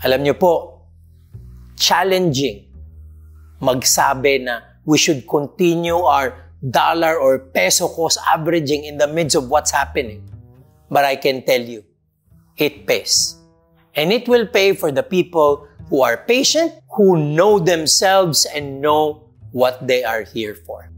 Alam niyo po, challenging magsabi na we should continue our dollar or peso cost averaging in the midst of what's happening. But I can tell you, it pays. And it will pay for the people who are patient, who know themselves and know what they are here for.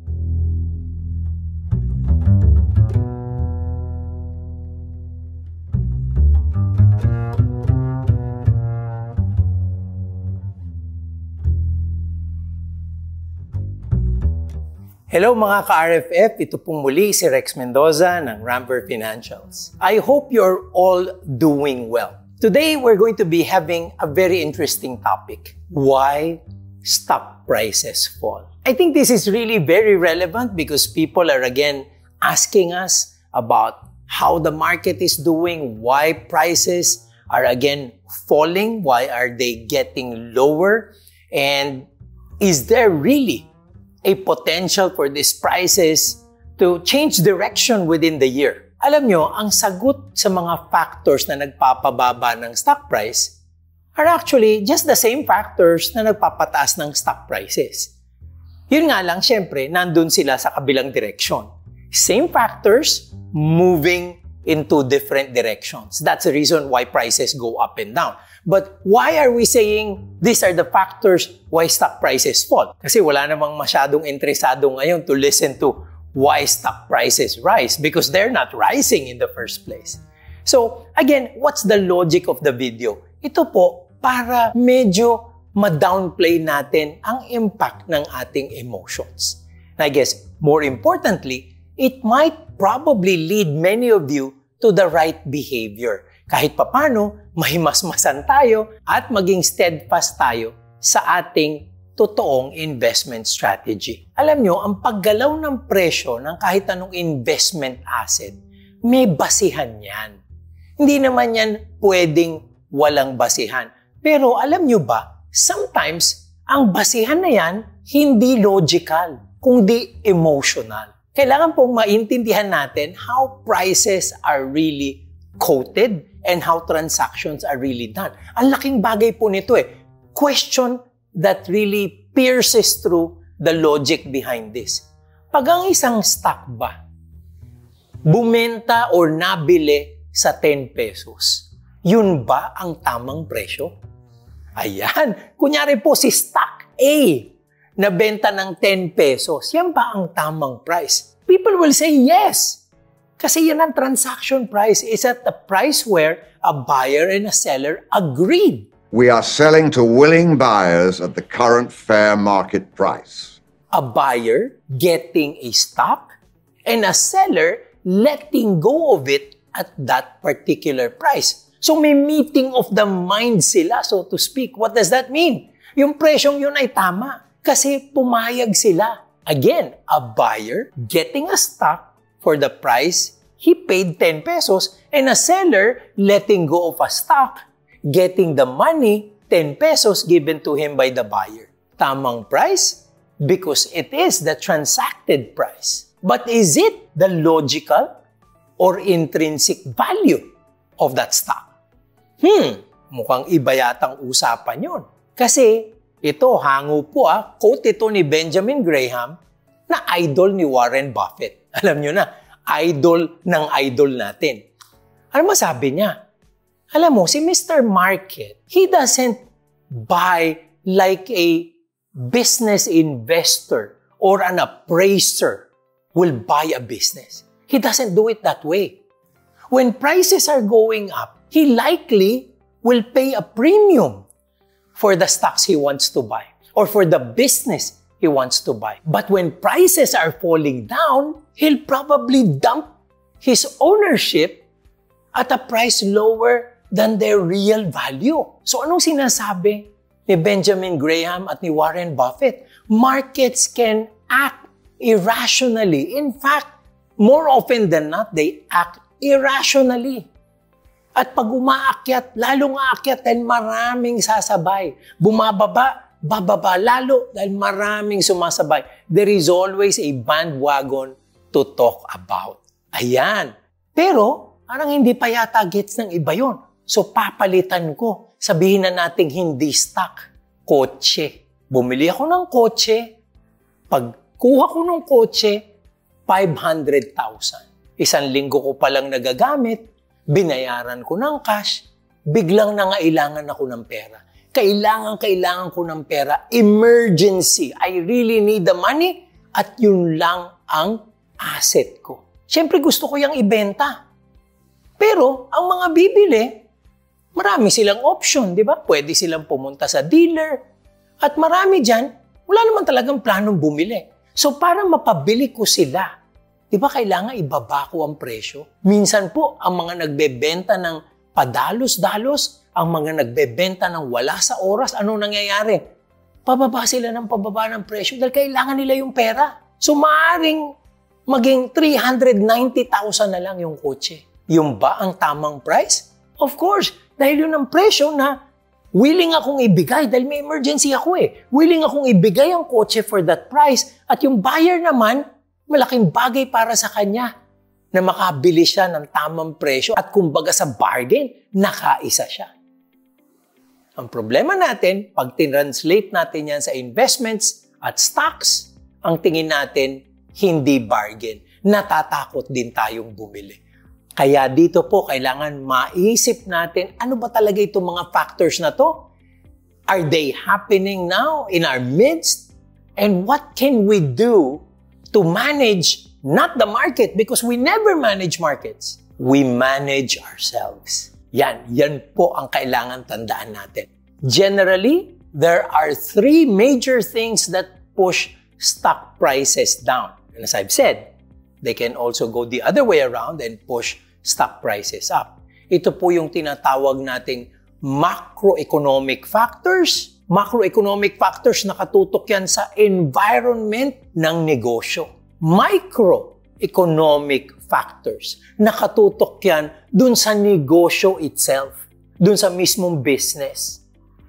Hello mga ka-RFF, ito pong muli si Rex Mendoza ng Ramper Financials. I hope you're all doing well. Today, we're going to be having a very interesting topic. Why stock prices fall? I think this is really very relevant because people are again asking us about how the market is doing, why prices are again falling, why are they getting lower, and is there really a potential for these prices to change direction within the year? Alam nyo, ang sagot sa mga factors na nagpapababa ng stock price are actually just the same factors na nagpapataas ng stock prices. Yun nga lang, syempre, nandun sila sa kabilang direksyon. Same factors moving into different directions. That's the reason why prices go up and down. But why are we saying these are the factors why stock prices fall? Kasi wala namang masyadong interesado ngayon to listen to why stock prices rise because they're not rising in the first place. So, again, what's the logic of the video? Ito po, para medyo ma-downplay natin ang impact ng ating emotions. And I guess, more importantly, it might probably lead many of you to the right behavior. Kahit papano, mahimasmasan tayo at maging steadfast tayo sa ating totoong investment strategy. Alam nyo, ang paggalaw ng presyo ng kahit anong investment asset, may basihan yan. Hindi naman yan pwedeng walang basihan. Pero alam nyo ba, sometimes, ang basihan na yan, hindi logical, kundi emotional. Kailangan pong maintindihan natin how prices are really quoted and how transactions are really done. Ang laking bagay po nito question that really pierces through the logic behind this. Pag ang isang stock ba, bumenta or nabili sa 10 pesos, yun ba ang tamang presyo? Ayan, kunyari po si stock A, nabenta ng 10 pesos, yan ba ang tamang price? People will say yes. Kasi yan ang transaction price. Is at the price where a buyer and a seller agreed. We are selling to willing buyers at the current fair market price. A buyer getting a stock and a seller letting go of it at that particular price. So may meeting of the mind sila, so to speak. What does that mean? Yung presyong yun ay tama kasi pumayag sila. Again, a buyer getting a stock for the price he paid 10 pesos and a seller letting go of a stock, getting the money, 10 pesos given to him by the buyer. Tamang price because it is the transacted price. But is it the logical or intrinsic value of that stock? Mukhang iba yatang usapan yun. Kasi ito, hango po quote ito ni Benjamin Graham na idol ni Warren Buffett. Alam nyo na, idol ng idol natin. Ano masabi niya? Alam mo, si Mr. Market, he doesn't buy like a business investor or an appraiser will buy a business. He doesn't do it that way. When prices are going up, he likely will pay a premium for the stocks he wants to buy or for the business he wants to buy. But when prices are falling down, he'll probably dump his ownership at a price lower than their real value. So anong sinasabi ni Benjamin Graham at ni Warren Buffett? Markets can act irrationally. In fact, more often than not, they act irrationally. At pag umaakyat, lalong aakyat dahil maraming sasabay. Bumababa, bababa lalo dahil maraming sumasabay. There is always a bandwagon to talk about. Ayan. Pero, parang hindi pa yata gets ng iba yun. So, papalitan ko sabihin na nating hindi stock, kotse. Bumili ako ng kotse, pagkuha ko ng kotse, 500,000. Isang linggo ko palang nagagamit, binayaran ko ng cash, biglang nangailangan ako ng pera. Kailangan ko ng pera. Emergency. I really need the money at yun lang ang asset ko. Siyempre gusto ko yung ibenta. Pero ang mga bibili, marami silang option, di ba? Pwede silang pumunta sa dealer. At marami dyan, wala naman talagang planong bumili. So para mapabili ko sila, di ba kailangan ibaba ko ang presyo? Minsan po, ang mga nagbebenta ng padalos-dalos, ang mga nagbebenta ng wala sa oras, ano nangyayari? Pababa sila ng pababa ng presyo dahil kailangan nila yung pera. So maaaring maging 390,000 na lang yung kotse. Yung ba ang tamang price? Of course, dahil yun ang presyo na willing akong ibigay dahil may emergency ako eh. Willing akong ibigay ang kotse for that price at yung buyer naman, malaking bagay para sa kanya na makabili siya ng tamang presyo at kumbaga sa bargain, nakaisa siya. Ang problema natin, pag tinranslate natin yan sa investments at stocks, ang tingin natin, hindi bargain. Natatakot din tayong bumili. Kaya dito po, kailangan maisip natin, ano ba talaga itong mga factors na to? Are they happening now in our midst? And what can we do to manage not the market? Because we never manage markets. We manage ourselves. Yan po ang kailangan tandaan natin. Generally, there are three major things that push stock prices down. And as I've said, they can also go the other way around and push stock prices up. Ito po yung tinatawag nating macroeconomic factors. Macroeconomic factors nakatutok yan sa environment ng negosyo. Microeconomic factors nakatutok yan dun sa negosyo itself, dun sa mismong business.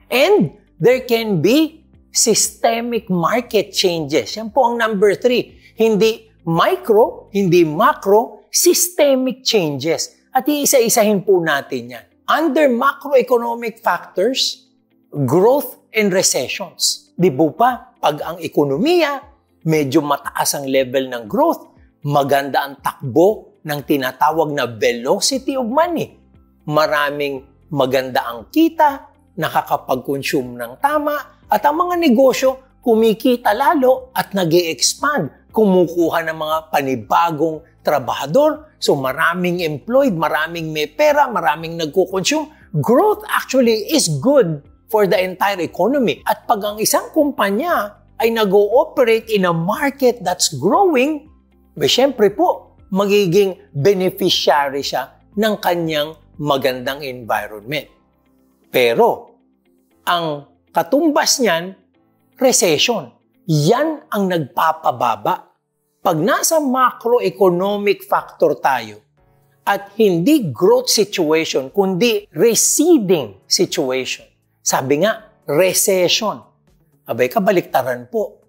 And there can be systemic market changes. Yan po ang number 3. Hindi micro, hindi macro, systemic changes. At iisa-isahin po natin yan. Under macroeconomic factors, growth and recessions. Di po pa, pag ang ekonomiya, medyo mataas ang level ng growth, maganda ang takbo ng tinatawag na velocity of money. Maraming maganda ang kita, nakakapag-consume ng tama, at ang mga negosyo kumikita lalo at nag-e-expand. Kumukuha ng mga panibagong trabahador, so maraming employed, maraming may pera, maraming nagko-consume. Growth actually is good for the entire economy. At pag ang isang kumpanya ay nag-ooperate in a market that's growing, syempre po, magiging beneficiary siya ng kanyang magandang environment. Pero, ang katumbas niyan, recession. Yan ang nagpapababa. Pag nasa macroeconomic factor tayo at hindi growth situation, kundi receding situation. Sabi nga, recession. Abay, kabaliktaran po.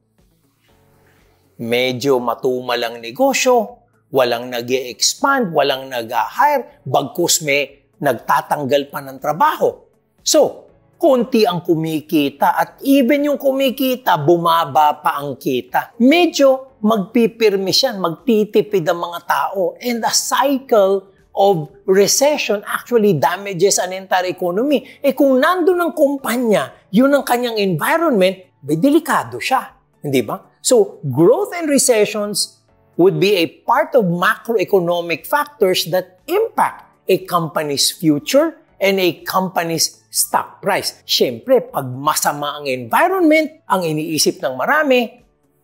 Medyo matumal ang negosyo, walang nag-e-expand, walang nag-hire, bagkus may nagtatanggal pa ng trabaho. So, konti ang kumikita at even yung kumikita, bumaba pa ang kita. Medyo magpipirmi siya, magtitipid ang mga tao. And the cycle of recession actually damages an entire economy. Kung nandun ang kumpanya, yun ang kanyang environment, delikado siya. Hindi ba? So, growth and recessions would be a part of macroeconomic factors that impact a company's future and a company's stock price. Siyempre, pag masama ang environment, ang iniisip ng marami,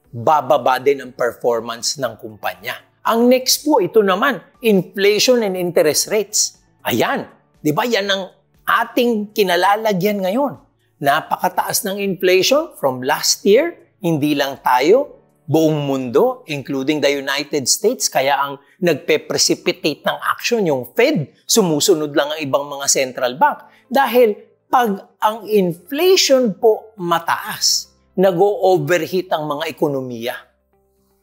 bababa din ang performance ng kumpanya. Ang next po, ito naman, inflation and interest rates. Ayan, di ba yan ang ating kinalalagyan ngayon? Napakataas ng inflation from last year, hindi lang tayo, buong mundo, including the United States, kaya ang nagpe-precipitate ng action yung Fed, sumusunod lang ang ibang mga central bank. Dahil pag ang inflation po mataas, nag-o-overheat ang mga ekonomiya.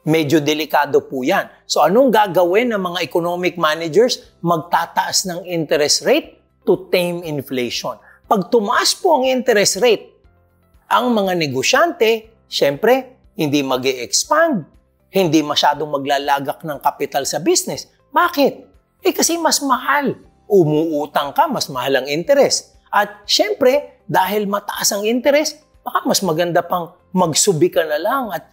Medyo delikado po yan. So anong gagawin ng mga economic managers? Magtataas ng interest rate to tame inflation. pag tumaas po ang interest rate, ang mga negosyante, syempre, hindi mag-e-expand, hindi masyadong maglalagak ng kapital sa business. Bakit? Kasi mas mahal. Umuutang ka, mas mahal ang interest. At syempre, dahil mataas ang interest, baka mas maganda pang magsubi ka na lang at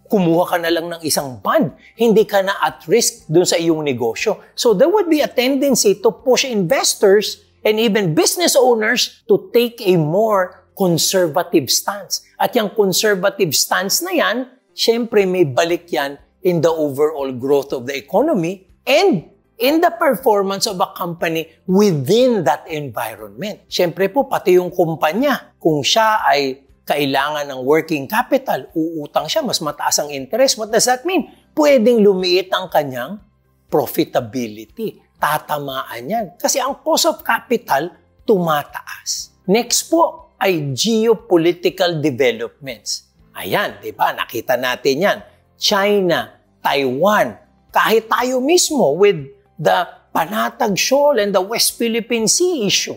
kumuha ka na lang ng isang bond. Hindi ka na at risk dun sa iyong negosyo. So there would be a tendency to push investors and even business owners to take a more conservative stance. At yung conservative stance na yan, syempre may balik yan in the overall growth of the economy and in the performance of a company within that environment. Syempre po, pati yung kumpanya, kung siya ay kailangan ng working capital, uutang siya, mas mataas ang interest. What does that mean? Pwedeng lumiit ang kanyang profitability. Tatamaan yan. Kasi ang cost of capital, tumataas. Next po ay geopolitical developments. Ayan, di ba? Nakita natin yan. China, Taiwan, kahit tayo mismo with the Panatag Shoal and the West Philippine Sea issue.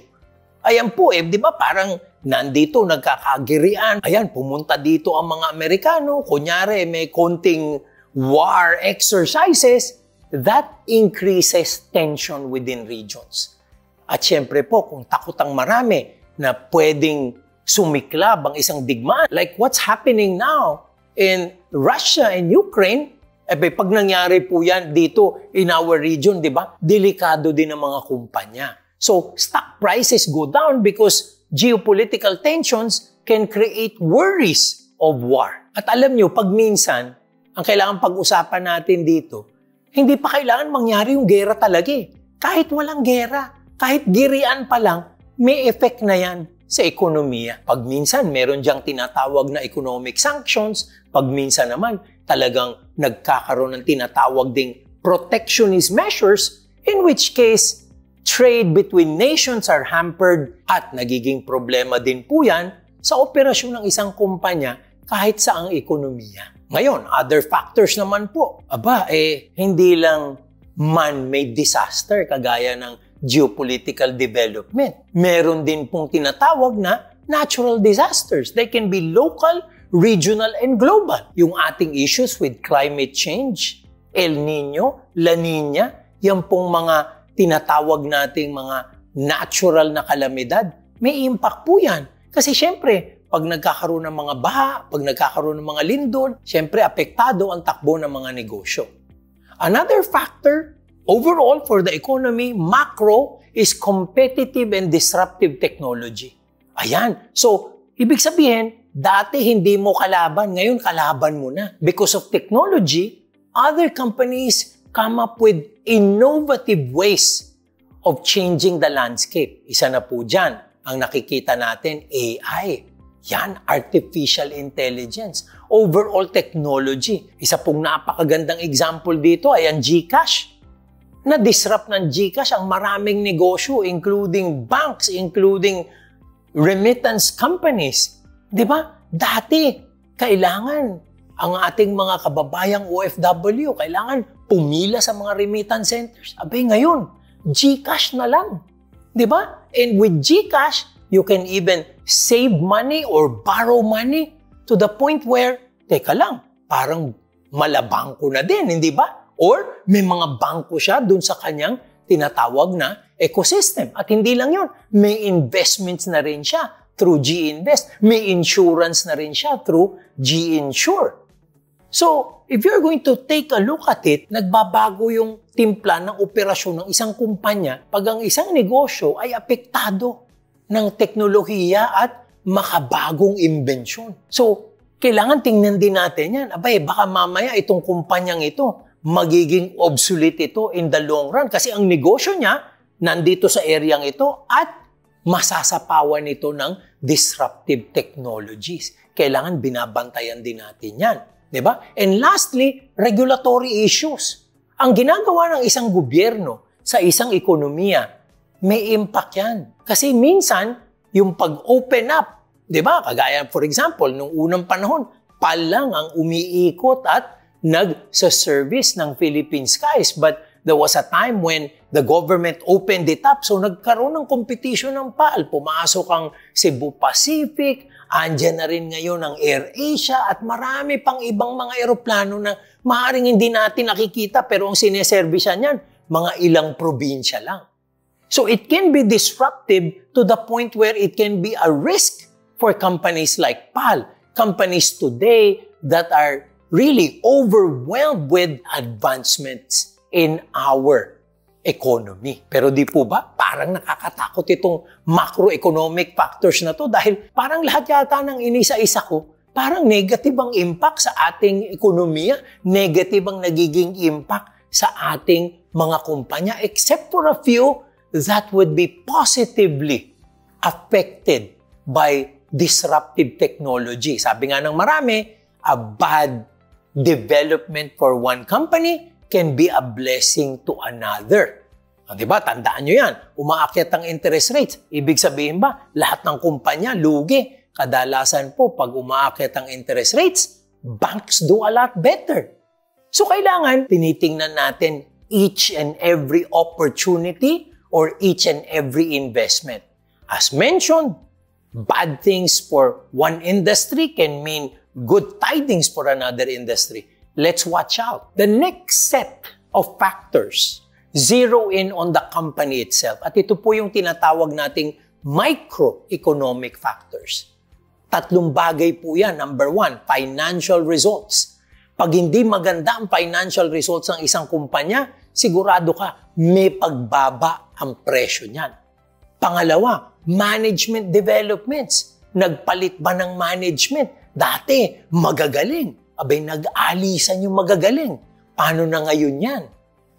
Ayan po, di ba? Parang nandito, nagkakagirian. Ayan, pumunta dito ang mga Amerikano. Kunyari, may konting war exercises. That increases tension within regions. At syempre po, kung takot ang marami na pwedeng sumiklab ang isang digmaan, like what's happening now in Russia and Ukraine, pag nangyari po yan dito in our region, di ba? Delikado din ang mga kumpanya. So, stock prices go down because geopolitical tensions can create worries of war. At alam nyo, pag minsan, ang kailangan pag-usapan natin dito, hindi pa kailangan mangyari yung gera talaga eh. Kahit walang gera, kahit girian pa lang, may effect na yan sa ekonomiya. Pag minsan, meron diyang tinatawag na economic sanctions. Pag minsan naman, talagang nagkakaroon ng tinatawag ding protectionist measures, in which case, trade between nations are hampered at nagiging problema din po yan sa operasyon ng isang kumpanya kahit saang ekonomiya. Ngayon, other factors naman po. Hindi lang man-made disaster kagaya ng geopolitical development. Meron din pong tinatawag na natural disasters. They can be local, regional, and global. Yung ating issues with climate change, El Nino, La Nina, yan pong mga tinatawag nating mga natural na kalamidad, may impact po yan. Kasi syempre, pag nagkakaroon ng mga baha, pag nagkakaroon ng mga lindol, syempre apektado ang takbo ng mga negosyo. Another factor, overall for the economy, macro, is competitive and disruptive technology. Ayan. So, ibig sabihin, dati hindi mo kalaban, ngayon kalaban mo na. Because of technology, other companies come up with innovative ways of changing the landscape. Isa na po dyan, ang nakikita natin, AI. Yan, artificial intelligence. Overall technology. Isa pong napakagandang example dito ay ang GCash. Na-disrupt ng GCash ang maraming negosyo, including banks, including remittance companies. Di ba? Dati, kailangan ang ating mga kababayang OFW, kailangan pumila sa mga remittance centers. Ngayon, GCash na lang. Di ba? And with GCash, you can even save money or borrow money to the point where, teka lang, parang malabangko na din, hindi ba? Or may mga bangko siya dun sa kanyang tinatawag na ecosystem. At hindi lang yun, may investments na rin siya through G-Invest. May insurance na rin siya through G-Insure. So, if you're going to take a look at it, nagbabago yung timpla ng operasyon ng isang kumpanya pag ang isang negosyo ay apektado ng teknolohiya at makabagong imbensyon. So, kailangan tingnan din natin yan. Baka mamaya itong kumpanyang ito, magiging obsolete ito in the long run kasi ang negosyo niya nandito sa areang ito at masasapawan ito ng disruptive technologies. Kailangan binabantayan din natin yan. Diba? And lastly, regulatory issues. Ang ginagawa ng isang gobyerno sa isang ekonomiya, may impact yan. Kasi minsan, yung pag-open up, diba? Kagaya, for example, nung unang panahon, PAL lang ang umiikot at nag-service ng Philippine Skies. But There was a time when the government opened it up. So nagkaroon ng competition ng PAL. Pumasok ang Cebu Pacific, andyan na rin ngayon ang AirAsia at marami pang ibang mga eroplano na maaaring hindi natin nakikita pero ang sineservisyan niyan, mga ilang probinsya lang. So it can be disruptive to the point where it can be a risk for companies like PAL, companies today that are really overwhelmed with advancements in our economy. Pero di po ba, parang nakakatakot itong macroeconomic factors na to dahil parang lahat yata ng inisa-isa ko, parang negative ang impact sa ating ekonomiya, negative ang nagiging impact sa ating mga kumpanya, except for a few that would be positively affected by disruptive technology. Sabi nga ng marami, a bad development for one company can be a blessing to another. Diba? Tandaan nyo yan. Umaakyat ang interest rates. Ibig sabihin ba, lahat ng kumpanya lugi. Kadalasan po, pag umaakyat ang interest rates, banks do a lot better. So kailangan, tinitingnan natin each and every opportunity or each and every investment. As mentioned, bad things for one industry can mean good tidings for another industry. Let's watch out. The next set of factors zero in on the company itself. At ito po yung tinatawag nating microeconomic factors. Tatlong bagay po yan. Number one, financial results. Pag hindi maganda ang financial results ng isang kumpanya, sigurado ka may pagbaba ang presyo niyan. Pangalawa, management developments. Nagpalit ba ng management? Dati, magagaling. Abay, nag-alisan yung magagaling. Paano na ngayon yan?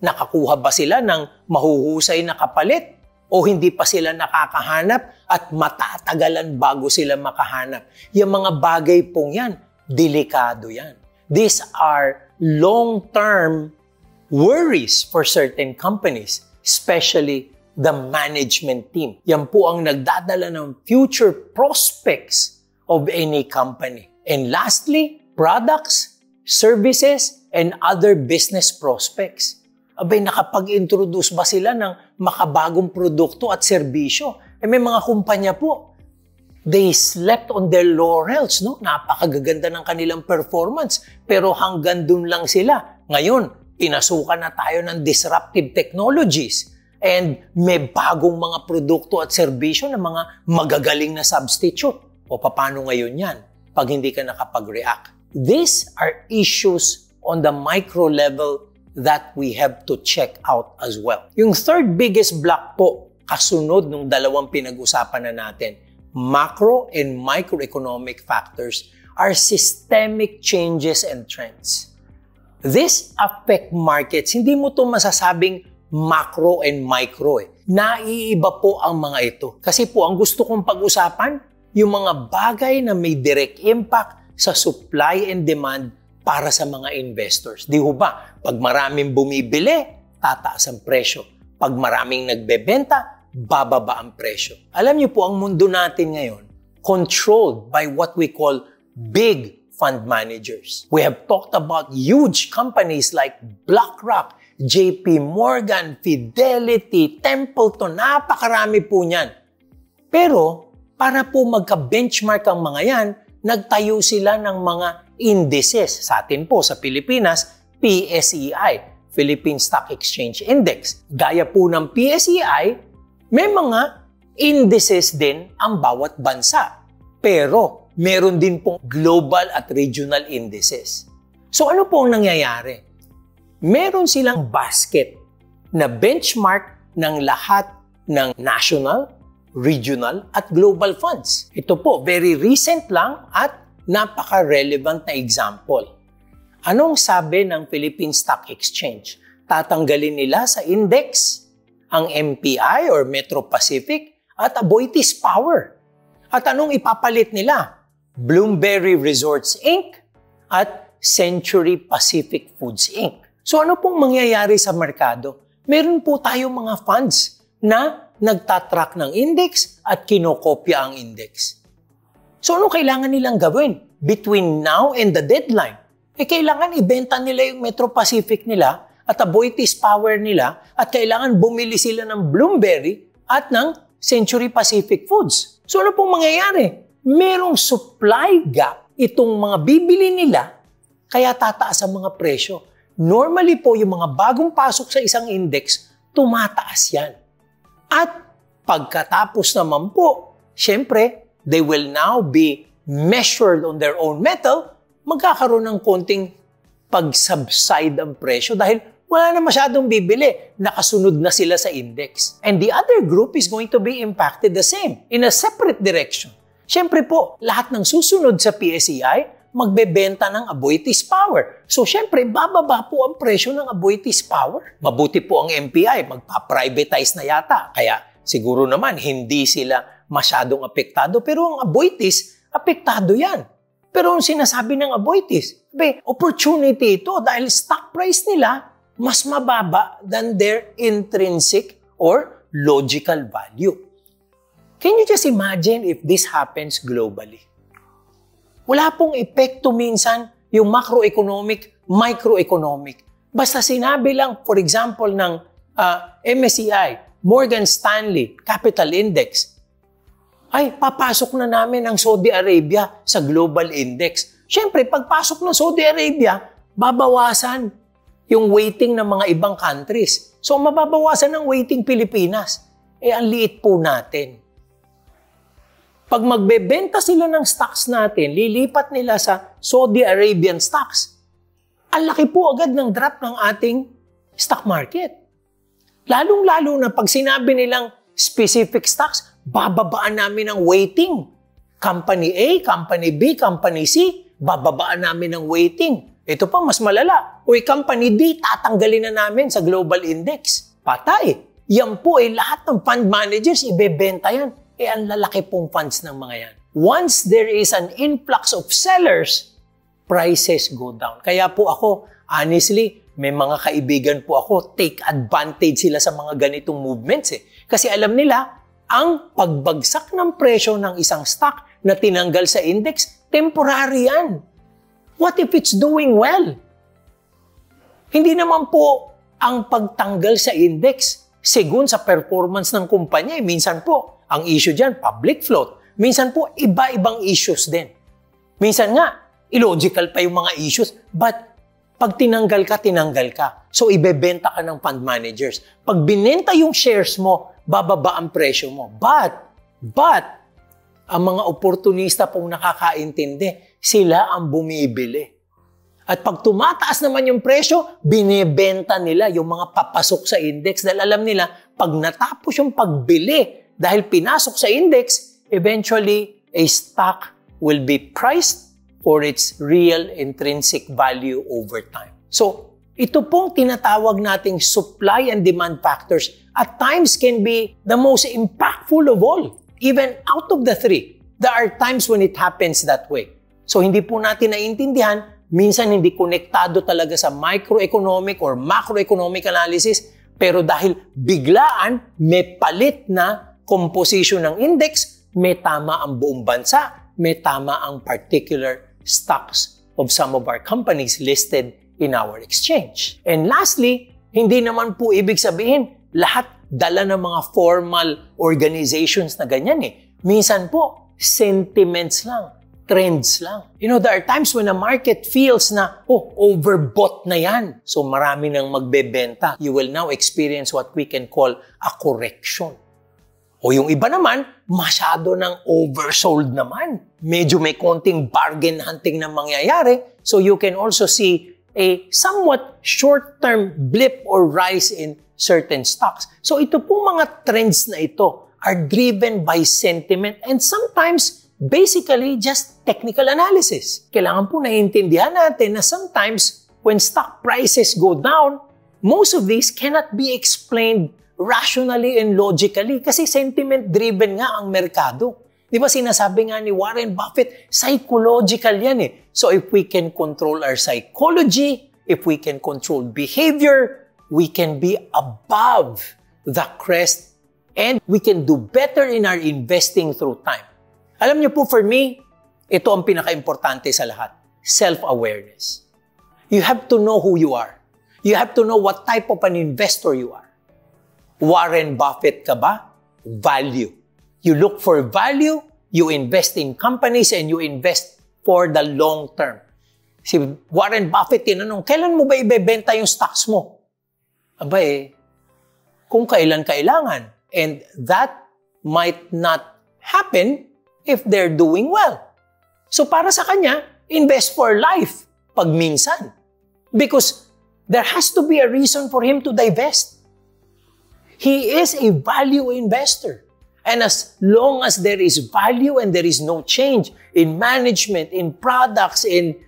Nakakuha ba sila ng mahuhusay na kapalit? O hindi pa sila nakakahanap at matatagalan bago sila makahanap? Yung mga bagay pong yan, delikado yan. These are long-term worries for certain companies, especially the management team. Yan po ang nagdadala ng future prospects of any company. And lastly, products, services, and other business prospects. Abay, nakapag-introduce ba sila ng makabagong produkto at serbisyo? May mga kumpanya po, they slept on their laurels, no? Napakagaganda ng kanilang performance, pero hanggang dun lang sila. Ngayon, pinasukan na tayo ng disruptive technologies and may bagong mga produkto at serbisyo na mga magagaling na substitute. O paano ngayon yan pag hindi ka nakapag-react? These are issues on the micro level that we have to check out as well. Yung third biggest block po, kasunod nung dalawang pinag-usapan na natin, macro and microeconomic factors are systemic changes and trends. This affect markets. Hindi mo to masasabing macro and micro. Naiiba po ang mga ito. Kasi po, ang gusto kong pag-usapan, yung mga bagay na may direct impact sa supply and demand para sa mga investors. Di ho ba? Pag maraming bumibili, tataas ang presyo. Pag maraming nagbebenta, bababa ang presyo. Alam niyo po, ang mundo natin ngayon, controlled by what we call big fund managers. We have talked about huge companies like BlackRock, JP Morgan, Fidelity, Templeton, napakarami po niyan. Pero, para po magka-benchmark ang mga yan, nagtayo sila ng mga indices. Sa atin po, sa Pilipinas, PSEI, Philippine Stock Exchange Index. Gaya po ng PSEI, may mga indices din ang bawat bansa. Pero, meron din pong global at regional indices. So, ano po ang nangyayari? Meron silang basket na benchmark ng lahat ng national, regional at global funds. Ito po, very recent lang at napaka-relevant na example. Anong sabi ng Philippine Stock Exchange? Tatanggalin nila sa index ang MPI or Metro Pacific at Aboitiz Power. At anong ipapalit nila? Bloomberry Resorts Inc. at Century Pacific Foods Inc. So ano pong mangyayari sa merkado? Meron po tayong mga funds na nagtatrack ng index at kinokopya ang index. So ano kailangan nilang gawin between now and the deadline? Kailangan ibenta nila yung Metro Pacific nila at Aboitiz Power nila at kailangan bumili sila ng Bloomberry at ng Century Pacific Foods. So ano pong mangyayari? Merong supply gap itong mga bibili nila kaya tataas ang mga presyo. Normally po yung mga bagong pasok sa isang index, tumataas yan. At pagkatapos naman po, syempre, they will now be measured on their own metal, magkakaroon ng konting pag-subside ang presyo dahil wala na masyadong bibili. Nakasunod na sila sa index. And the other group is going to be impacted the same, in a separate direction. Syempre po, lahat ng susunod sa PSEI, magbebenta ng Aboitiz Power. So, syempre, bababa po ang presyo ng Aboitiz Power. Mabuti po ang MPI, magpa-privatize na yata. Kaya, siguro naman, hindi sila masyadong apektado. Pero ang Aboitiz, apektado yan. Pero ang sinasabi ng Aboitiz, opportunity ito dahil stock price nila mas mababa than their intrinsic or logical value. Can you just imagine if this happens globally? Wala pong epekto minsan yung macroeconomic, microeconomic. Basta sinabi lang, for example, ng MSCI, Morgan Stanley Capital Index, ay papasok na namin ang Saudi Arabia sa global index. Siyempre, pagpasok ng Saudi Arabia, babawasan yung weighting ng mga ibang countries. So, mababawasan ng weighting Pilipinas. Ang liit po natin. Pag magbebenta sila ng stocks natin, lilipat nila sa Saudi Arabian stocks. Ang laki po agad ng drop ng ating stock market. Lalong-lalo na pag sinabi nilang specific stocks, bababaan namin ang weighting. Company A, Company B, Company C, bababaan namin ang weighting. Ito pa, mas malala. Company D, tatanggalin na namin sa global index. Patay. Yan po lahat ng fund managers, ibebenta yan. Ang lalaki pong funds ng mga yan. Once there is an influx of sellers, prices go down. Kaya po ako, honestly, may mga kaibigan po ako, take advantage sila sa mga ganitong movements. Kasi alam nila, ang pagbagsak ng presyo ng isang stock na tinanggal sa index, temporary yan. What if it's doing well? Hindi naman po ang pagtanggal sa index segun sa performance ng kumpanya. Minsan po, ang issue dyan, public float. Minsan po, iba-ibang issues din. Minsan nga, illogical pa yung mga issues. But, pag tinanggal ka, tinanggal ka. So, ibebenta ka ng fund managers. Pag binenta yung shares mo, bababa ang presyo mo. But, ang mga oportunista pong nakakaintindi, sila ang bumibili. At pag tumataas naman yung presyo, binibenta nila yung mga papasok sa index dahil alam nila, pag natapos yung pagbili, dahil pinasok sa index, eventually, a stock will be priced for its real intrinsic value over time. So, ito pong tinatawag nating supply and demand factors at times can be the most impactful of all. Even out of the three, there are times when it happens that way. So, hindi po natin naiintindihan, minsan hindi konektado talaga sa microeconomic or macroeconomic analysis, pero dahil biglaan, may palit na composition ng index, may tama ang buong bansa, may tama ang particular stocks of some of our companies listed in our exchange. And lastly, hindi naman po ibig sabihin lahat dala ng mga formal organizations na ganyan Minsan po, sentiments lang, trends lang. There are times when a market feels na, overbought na yan. So marami nang magbebenta. You will now experience what we can call a correction. O yung iba naman, masyado ng oversold naman. Medyo may konting bargain hunting na mangyayari. So you can also see a somewhat short-term blip or rise in certain stocks. So ito po mga trends na ito are driven by sentiment and sometimes basically just technical analysis. Kailangan po naiintindihan natin na sometimes when stock prices go down, most of these cannot be explained rationally and logically kasi sentiment-driven nga ang merkado. Di ba sinasabi nga ni Warren Buffett, psychological yan So if we can control our psychology, if we can control behavior, we can be above the crest and we can do better in our investing through time. Alam niyo po, for me, ito ang pinaka-importante sa lahat. Self-awareness. You have to know who you are. You have to know what type of an investor you are. Warren Buffett ka ba? Value. You look for value, you invest in companies, and you invest for the long term. Si Warren Buffett, tinanong, kailan mo ba ibebenta yung stocks mo? Aba kung kailan kailangan. And that might not happen if they're doing well. So para sa kanya, invest for life pag minsan. Because there has to be a reason for him to divest. He is a value investor. And as long as there is value and there is no change in management, in products, in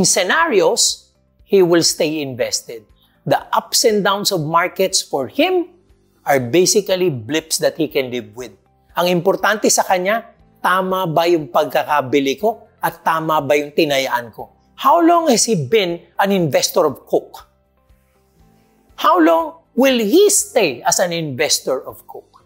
scenarios, he will stay invested. The ups and downs of markets for him are basically blips that he can live with. Ang importante sa kanya, tama ba yung pagkakabili ko at tama ba yung tinayaan ko? How long has he been an investor of Coke? How long will he stay as an investor of Coke?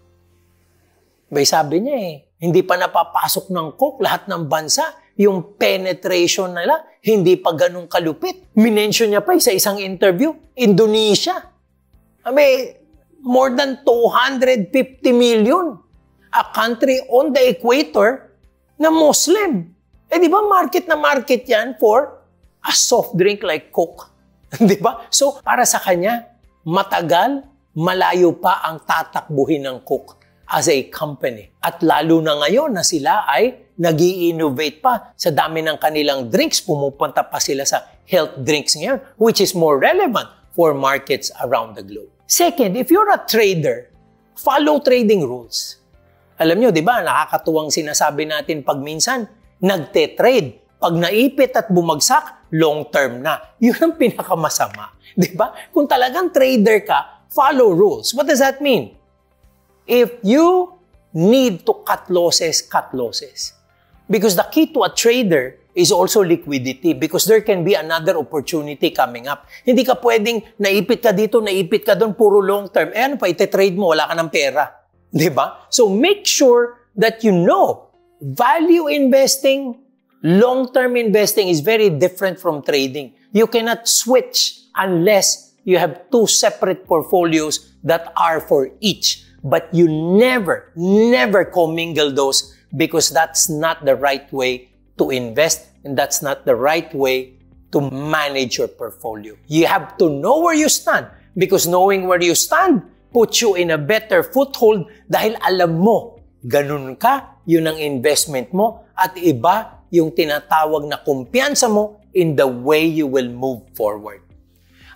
Sabi niya hindi pa napapasok ng Coke lahat ng bansa. Yung penetration nila, hindi pa ganun kalupit. Minention niya pa sa isang interview, Indonesia. More than 250 million. A country on the equator na Muslim. Di ba market na market yan for a soft drink like Coke? Di ba? So, para sa kanya, matagal, malayo pa ang tatakbuhin ng Coke as a company. At lalo na ngayon na sila ay nag-i-innovate pa sa dami ng kanilang drinks. Pumupunta pa sila sa health drinks ngayon, which is more relevant for markets around the globe. Second, if you're a trader, follow trading rules. Alam nyo, di ba, nakakatuwang sinasabi natin pag minsan, nagte-trade. Pag naipit at bumagsak, long term na. Yun ang pinakamasama. Di ba? Kung talagang trader ka, follow rules. What does that mean? If you need to cut losses, cut losses. Because the key to a trader is also liquidity because there can be another opportunity coming up. Hindi ka pwedeng naipit ka dito, naipit ka doon, puro long term. Ano pa, ite-trade mo, wala ka ng pera. Diba? So make sure that you know value investing, long-term investing is very different from trading. You cannot switch unless you have two separate portfolios that are for each. But you never commingle those because that's not the right way to invest and that's not the right way to manage your portfolio. You have to know where you stand because knowing where you stand puts you in a better foothold dahil alam mo, ganun ka, yun ang investment mo at iba yung tinatawag na kumpiyansa mo in the way you will move forward.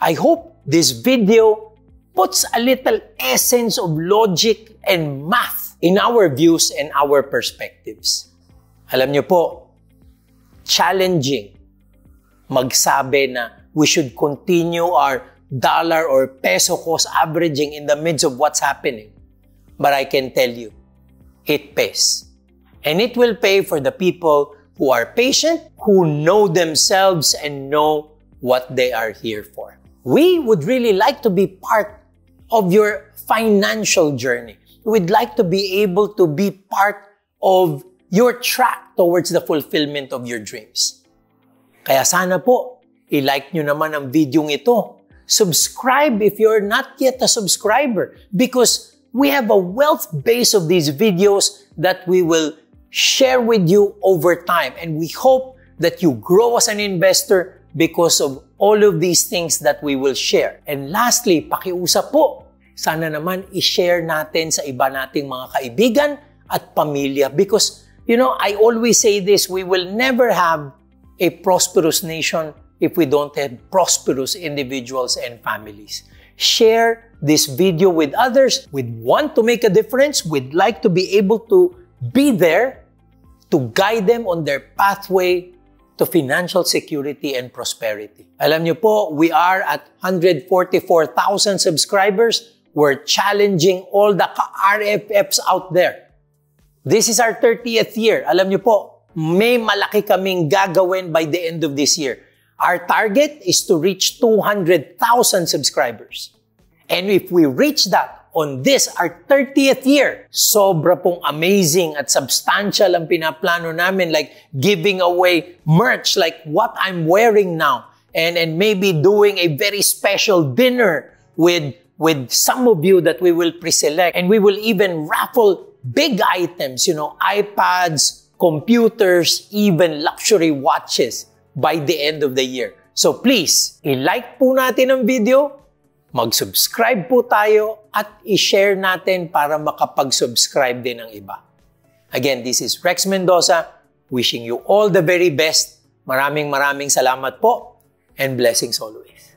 I hope this video puts a little essence of logic and math in our views and our perspectives. Alam niyo po, challenging magsabi na we should continue our dollar or peso cost averaging in the midst of what's happening. But I can tell you, it pays. And it will pay for the people who are patient, who know themselves and know what they are here for. We would really like to be part of your financial journey. We'd like to be able to be part of your track towards the fulfillment of your dreams. Kaya sana po, i-like nyo naman ang video ito. Subscribe if you're not yet a subscriber because we have a wealth base of these videos that we will share with you over time. And we hope that you grow as an investor because of all of these things that we will share. And lastly, pakiusap po, sana naman i-share natin sa iba nating mga kaibigan at pamilya because, I always say this, we will never have a prosperous nation if we don't have prosperous individuals and families. Share this video with others. We'd want to make a difference. We'd like to be able to be there to guide them on their pathway to financial security and prosperity. Alam niyo po, we are at 144,000 subscribers. We're challenging all the RFFs out there. This is our 30th year. Alam niyo po, may malaki kaming gagawin by the end of this year. Our target is to reach 200,000 subscribers. And if we reach that on this, our 30th year, sobra pong amazing at substantial ang pinaplano namin, like giving away merch like what I'm wearing now. and maybe doing a very special dinner with some of you that we will pre-select. And we will even raffle big items, iPads, computers, even luxury watches by the end of the year. So please, i-like po natin ang video, mag-subscribe po tayo, at i-share natin para makapag-subscribe din ng iba. Again, this is Rex Mendoza, wishing you all the very best. Maraming salamat po, and blessings always.